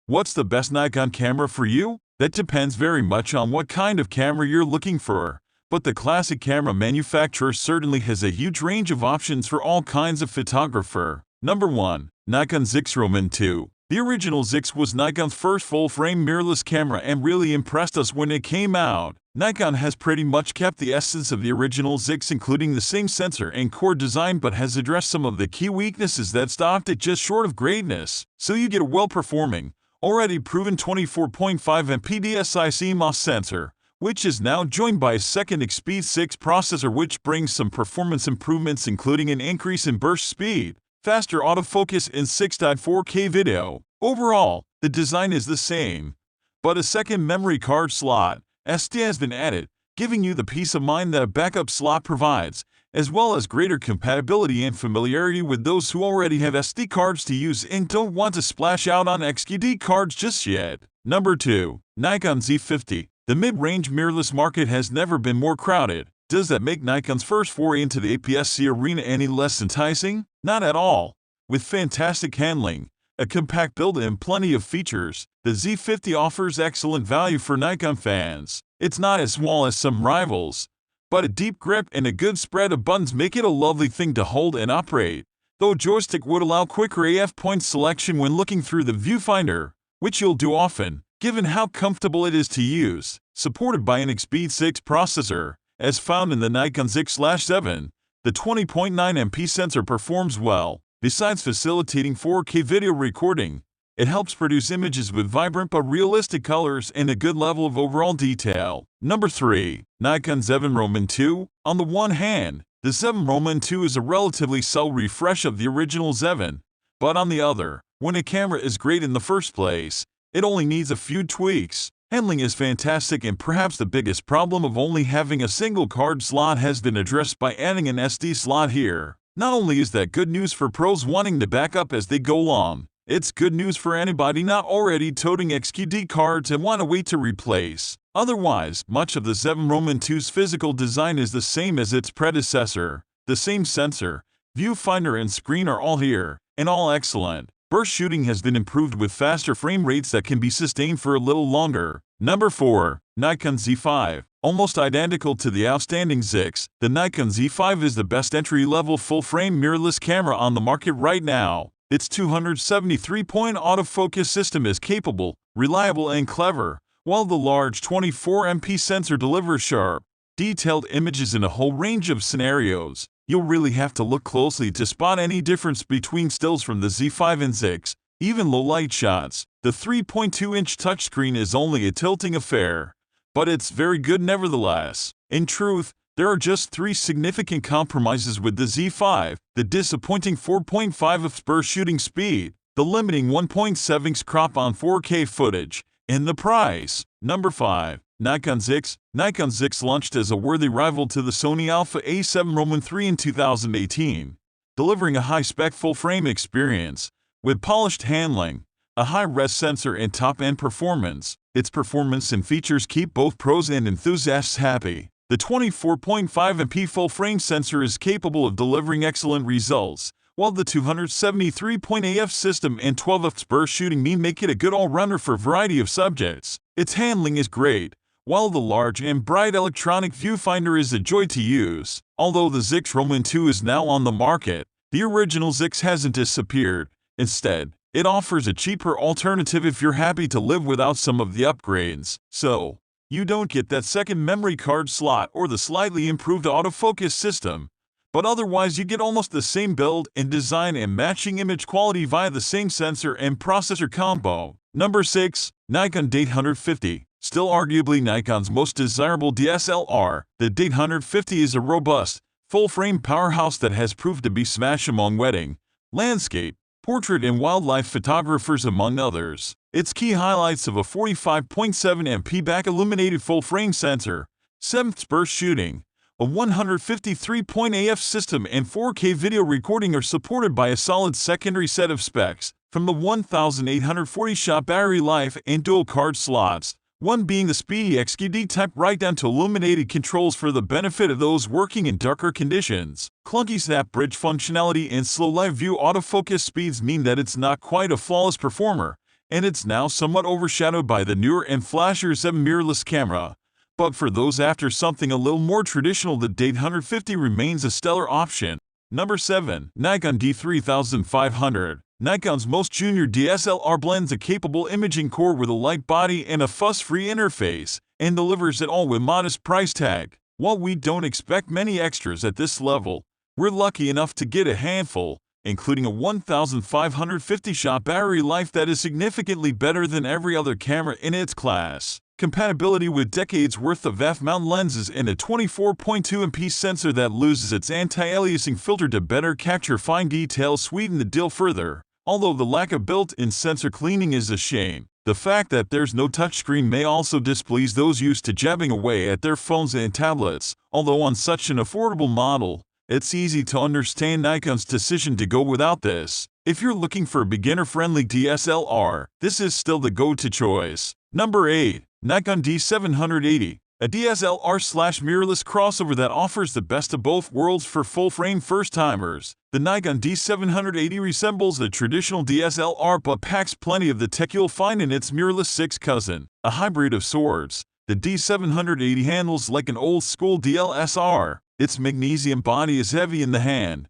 What's the best Nikon camera for you? That depends very much on what kind of camera you're looking for, but the classic camera manufacturer certainly has a huge range of options for all kinds of photographer. Number 1. Nikon Z6 II. The original Z6 was Nikon's first full-frame mirrorless camera and really impressed us when it came out. Nikon has pretty much kept the essence of the original Z6, including the same sensor and core design, but has addressed some of the key weaknesses that stopped it just short of greatness. So you get a well-performing, already proven 24.5 MP DSI CMOS sensor, which is now joined by a second Speed 6 processor, which brings some performance improvements, including an increase in burst speed, faster autofocus, and 6.4K video. Overall, the design is the same, but a second memory card slot, SD, has been added, giving you the peace of mind that a backup slot provides, as well as greater compatibility and familiarity with those who already have SD cards to use and don't want to splash out on XD cards just yet. Number 2. Nikon Z50. The mid-range mirrorless market has never been more crowded. Does that make Nikon's first foray into the APS-C arena any less enticing? Not at all. With fantastic handling, a compact build, and plenty of features, the Z50 offers excellent value for Nikon fans. It's not as small as some rivals, but a deep grip and a good spread of buttons make it a lovely thing to hold and operate, though joystick would allow quicker AF point selection when looking through the viewfinder, which you'll do often, given how comfortable it is to use. Supported by an Speed 6 processor, as found in the Nikon Z7, the 20.9 MP sensor performs well. Besides facilitating 4K video recording, it helps produce images with vibrant but realistic colors and a good level of overall detail. Number 3. Nikon Z7 II. On the one hand, the Z7 II is a relatively subtle refresh of the original Z7, but on the other, when a camera is great in the first place, it only needs a few tweaks. Handling is fantastic, and perhaps the biggest problem of only having a single card slot has been addressed by adding an SD slot here. Not only is that good news for pros wanting to back up as they go along, it's good news for anybody not already toting XD cards and want to wait to replace. Otherwise, much of the Z7 II's physical design is the same as its predecessor. The same sensor, viewfinder, and screen are all here, and all excellent. Burst shooting has been improved with faster frame rates that can be sustained for a little longer. Number 4. Nikon Z5. Almost identical to the outstanding Z6, the Nikon Z5 is the best entry-level full-frame mirrorless camera on the market right now. Its 273-point autofocus system is capable, reliable, and clever, while the large 24 MP sensor delivers sharp, detailed images in a whole range of scenarios. You'll really have to look closely to spot any difference between stills from the Z5 and Z6, even low-light shots. The 3.2-inch touchscreen is only a tilting affair, but it's very good nevertheless. In truth, there are just 3 significant compromises with the Z5: the disappointing 4.5 fps burst shooting speed, the limiting 1.7x crop on 4K footage, and the price. Number 5. Nikon Z6. Nikon Z6 launched as a worthy rival to the Sony Alpha A7 III in 2018, delivering a high-spec full-frame experience with polished handling, a high-res sensor, and top-end performance. Its performance and features keep both pros and enthusiasts happy. The 24.5 MP full-frame sensor is capable of delivering excellent results, while the 273-point AF system and 12 fps burst shooting make it a good all-rounder for a variety of subjects. Its handling is great, while the large and bright electronic viewfinder is a joy to use. Although the Z7 II is now on the market, the original Z6 hasn't disappeared. Instead, it offers a cheaper alternative if you're happy to live without some of the upgrades. So, you don't get that second memory card slot or the slightly improved autofocus system, but otherwise you get almost the same build and design and matching image quality via the same sensor and processor combo. Number 6. Nikon D850. Still arguably Nikon's most desirable DSLR, the D850 is a robust, full-frame powerhouse that has proved to be smash among wedding, landscape, portrait, and wildlife photographers, among others. Its key highlights of a 45.7 MP back-illuminated full-frame sensor, 7th burst shooting, a 153-point AF system, and 4K video recording are supported by a solid secondary set of specs, from the 1840-shot battery life and dual card slots, one being the speedy XD type, right down to illuminated controls for the benefit of those working in darker conditions. Clunky snap bridge functionality and slow live view autofocus speeds mean that it's not quite a flawless performer, and it's now somewhat overshadowed by the newer and flashier Z7 mirrorless camera. But for those after something a little more traditional, the D850 remains a stellar option. Number 7. Nikon D3500. Nikon's most junior DSLR blends a capable imaging core with a light body and a fuss-free interface, and delivers it all with modest price tag. While we don't expect many extras at this level, we're lucky enough to get a handful, including a 1550-shot battery life that is significantly better than every other camera in its class, compatibility with decades worth of f-mount lenses, and a 24.2 MP sensor that loses its anti-aliasing filter to better capture fine details sweeten the deal further. Although the lack of built-in sensor cleaning is a shame, the fact that there's no touchscreen may also displease those used to jabbing away at their phones and tablets. Although on such an affordable model, it's easy to understand Nikon's decision to go without this. If you're looking for a beginner-friendly DSLR, this is still the go-to choice. Number 8. Nikon D780. A DSLR/mirrorless crossover that offers the best of both worlds for full-frame first-timers. The Nikon D780 resembles a traditional DSLR but packs plenty of the tech you'll find in its mirrorless sixth cousin, a hybrid of sorts. The D780 handles like an old-school DSLR. Its magnesium body is heavy in the hand,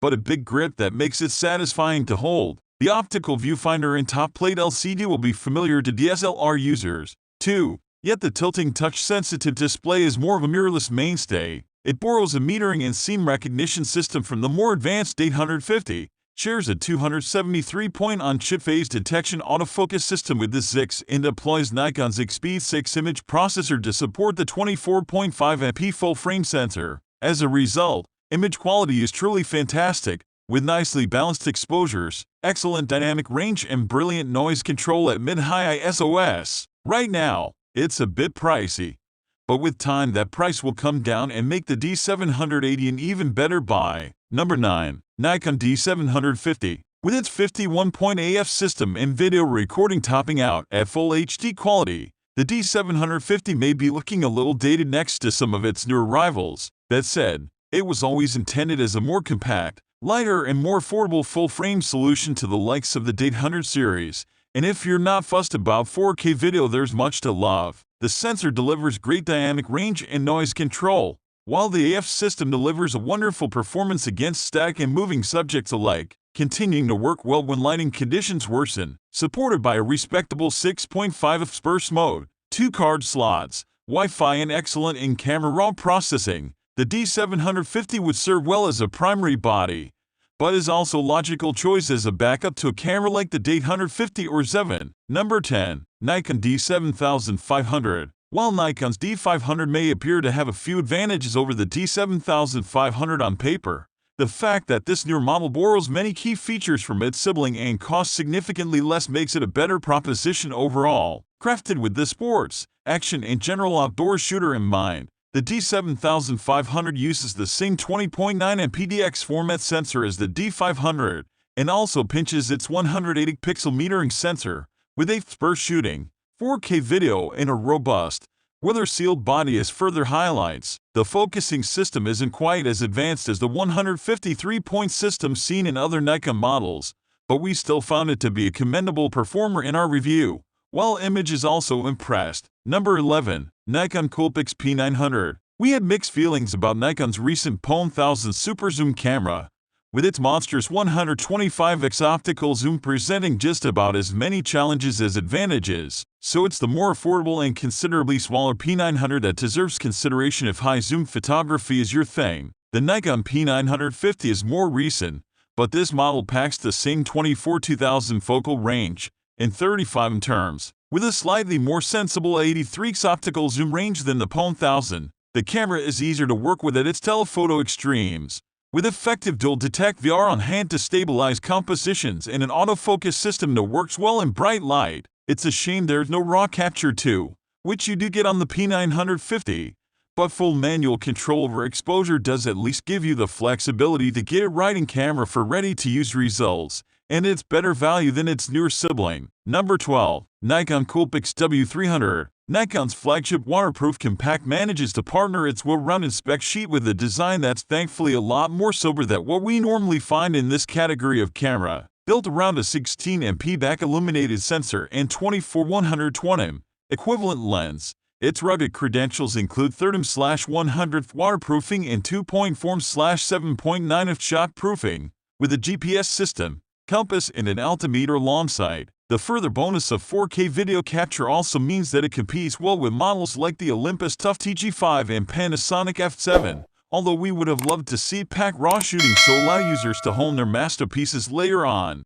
but a big grip that makes it satisfying to hold. The optical viewfinder and top-plate LCD will be familiar to DSLR users, too. Yet the tilting touch-sensitive display is more of a mirrorless mainstay. It borrows a metering and seam recognition system from the more advanced D850, shares a 273-point on-chip phase detection autofocus system with the Z6, and deploys Nikon's Speed 6 image processor to support the 24.5 MP full-frame sensor. As a result, image quality is truly fantastic, with nicely balanced exposures, excellent dynamic range, and brilliant noise control at mid-high ISOs. Right now, it's a bit pricey, but with time that price will come down and make the D780 an even better buy. Number 9. Nikon D750. With its 51-point AF system and video recording topping out at full HD quality, the D750 may be looking a little dated next to some of its newer rivals. That said, it was always intended as a more compact, lighter, and more affordable full-frame solution to the likes of the D800 series. And if you're not fussed about 4K video, there's much to love. The sensor delivers great dynamic range and noise control, while the AF system delivers a wonderful performance against static and moving subjects alike, continuing to work well when lighting conditions worsen. Supported by a respectable 6.5 fps burst mode, 2 card slots, Wi-Fi, and excellent in-camera RAW processing, the D750 would serve well as a primary body, but is also a logical choice as a backup to a camera like the D850 or Z7. Number 10. Nikon D7500. While Nikon's D500 may appear to have a few advantages over the D7500 on paper, the fact that this newer model borrows many key features from its sibling and costs significantly less makes it a better proposition overall. Crafted with the sports, action, and general outdoor shooter in mind, the D7500 uses the same 20.9 MP DX format sensor as the D500, and also pinches its 180-pixel metering sensor, with 8 fps shooting, 4K video, and a robust, weather-sealed body as further highlights. The focusing system isn't quite as advanced as the 153-point system seen in other Nikon models, but we still found it to be a commendable performer in our review, while image is also impressed. Number 11. Nikon Coolpix P900. We had mixed feelings about Nikon's recent P1000 Super Zoom camera, with its monstrous 125x optical zoom presenting just about as many challenges as advantages. So it's the more affordable and considerably smaller P900 that deserves consideration if high zoom photography is your thing. The Nikon P950 is more recent, but this model packs the same 24-2000 focal range, and 35 terms, with a slightly more sensible 83x optical zoom range than the P1000. The camera is easier to work with at its telephoto extremes, with effective dual-detect VR on hand to stabilize compositions and an autofocus system that works well in bright light. It's a shame there's no RAW capture too, which you do get on the P950, but full manual control over exposure does at least give you the flexibility to get it right in camera for ready-to-use results, and it's better value than its newer sibling. Number 12. Nikon Coolpix W300. Nikon's flagship waterproof compact manages to partner its well-rounded spec sheet with a design that's thankfully a lot more sober than what we normally find in this category of camera. built around a 16MP back-illuminated sensor and 24-120mm equivalent lens. Its rugged credentials include 30mm/100th waterproofing and 2.4mm/7.9th shockproofing, with a GPS system, compass, and an altimeter alongside. The further bonus of 4K video capture also means that it competes well with models like the Olympus TUF TG5 and Panasonic F7, although we would have loved to see it pack raw shooting so allow users to hone their masterpieces later on.